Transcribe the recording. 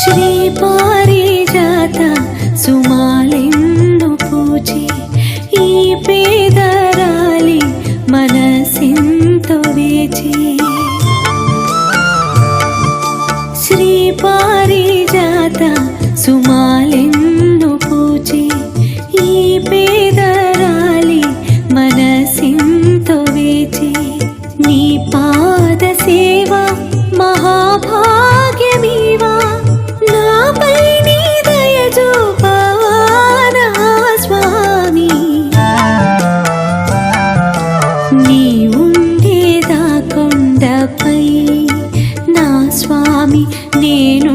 శ్రీ పారిజాత సుమాలెన్ను పూచి ఈ పేదరాలి మనసెంతో వేచి శ్రీ పారిజాత సుమాలెన్ను పూచి ఈ పేదరాలి మనసెంతో వేచి నీ పాద సేవ మహాభాగ్యమీవా నాపై నీ దయ చూపానా స్వామి నీ ఉండేదా కొండపై నా స్వామి నేను